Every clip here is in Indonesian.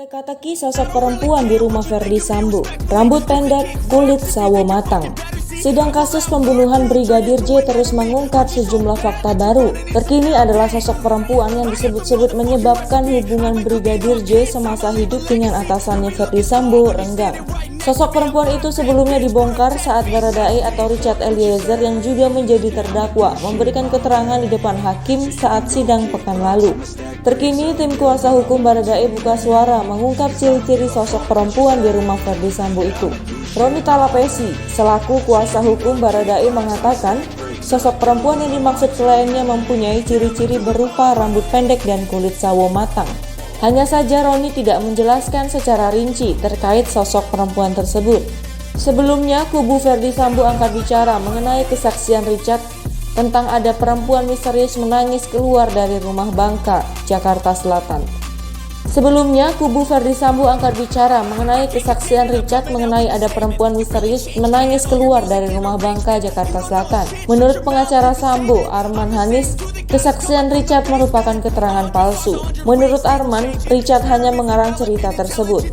Teka-teki sosok perempuan di rumah Verdi Sambo, rambut pendek, kulit sawo matang. Sidang kasus pembunuhan Brigadir J terus mengungkap sejumlah fakta baru. Terkini adalah sosok perempuan yang disebut-sebut menyebabkan hubungan Brigadir J semasa hidup dengan atasannya Verdi Sambo renggang. Sosok perempuan itu sebelumnya dibongkar saat Baradae atau Richard Eliezer yang juga menjadi terdakwa memberikan keterangan di depan hakim saat sidang pekan lalu. Terkini tim kuasa hukum Baradae buka suara mengungkap ciri-ciri sosok perempuan di rumah Verdi Sambo itu. Roni Talapesi selaku kuasa hukum Baradae mengatakan sosok perempuan yang dimaksud selainnya mempunyai ciri-ciri berupa rambut pendek dan kulit sawo matang. Hanya saja Roni tidak menjelaskan secara rinci terkait sosok perempuan tersebut. Sebelumnya, kubu Verdi Sambo angkat bicara mengenai kesaksian Richard tentang ada perempuan misterius menangis keluar dari rumah Bangka, Jakarta Selatan. Sebelumnya, kubu Verdi Sambo angkat bicara mengenai kesaksian Richard mengenai ada perempuan misterius menangis keluar dari rumah Bangka, Jakarta Selatan. Menurut pengacara Sambo, Arman Hanis, kesaksian Richard merupakan keterangan palsu. Menurut Arman, Richard hanya mengarang cerita tersebut.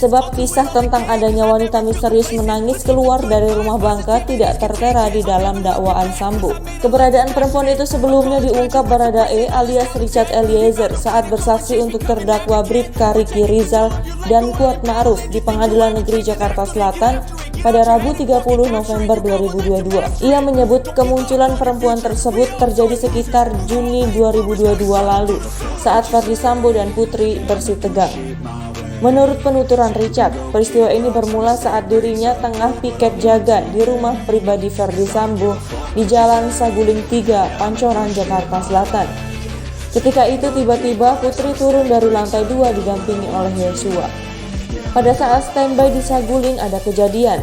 Sebab kisah tentang adanya wanita misterius menangis keluar dari rumah Bangka tidak tertera di dalam dakwaan Sambo. Keberadaan perempuan itu sebelumnya diungkap Baradae alias Richard Eliezer saat bersaksi untuk terdakwa Bribka Riki Rizal dan Kuat Ma'ruf di Pengadilan Negeri Jakarta Selatan pada Rabu 30 November 2022. Ia menyebut kemunculan perempuan tersebut terjadi sekitar Juni 2022 lalu saat Verdi Sambo dan Putri bersih tegang. Menurut penuturan Richard, peristiwa ini bermula saat dirinya tengah piket jaga di rumah pribadi Verdi Sambo di Jalan Saguling 3, Pancoran, Jakarta Selatan. Ketika itu tiba-tiba Putri turun dari lantai 2 didampingi oleh Yosua. Pada saat standby di Saguling ada kejadian.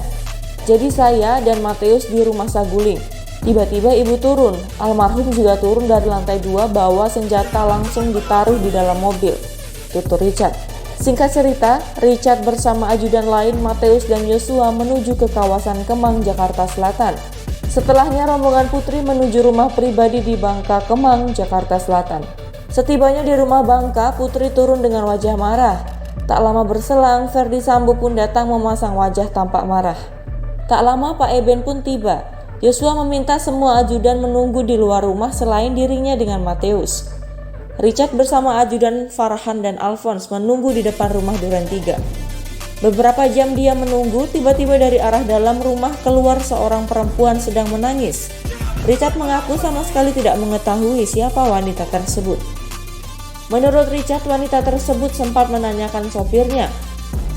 Jadi saya dan Mateus di rumah Saguling. Tiba-tiba ibu turun, almarhum juga turun dari lantai 2 bawa senjata langsung ditaruh di dalam mobil, tutur Richard. Singkat cerita, Richard bersama ajudan lain Mateus dan Yosua menuju ke kawasan Kemang, Jakarta Selatan. Setelahnya rombongan Putri menuju rumah pribadi di Bangka, Kemang, Jakarta Selatan. Setibanya di rumah Bangka, Putri turun dengan wajah marah. Tak lama berselang, Verdi Sambo pun datang memasang wajah tampak marah. Tak lama Pak Eben pun tiba. Yosua meminta semua ajudan menunggu di luar rumah selain dirinya dengan Mateus. Richard bersama ajudan Farhan dan Alphonse menunggu di depan rumah Duren 3. Beberapa jam dia menunggu, tiba-tiba dari arah dalam rumah keluar seorang perempuan sedang menangis. Richard mengaku sama sekali tidak mengetahui siapa wanita tersebut. Menurut Richard, wanita tersebut sempat menanyakan sopirnya.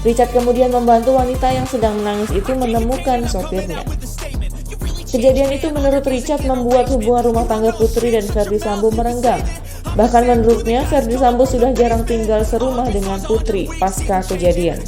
Richard kemudian membantu wanita yang sedang menangis itu menemukan sopirnya. Kejadian itu menurut Richard membuat hubungan rumah tangga Putri dan Verdi Sambo merenggang. Bahkan menurutnya Verdi Sambo sudah jarang tinggal serumah dengan Putri pasca kejadian.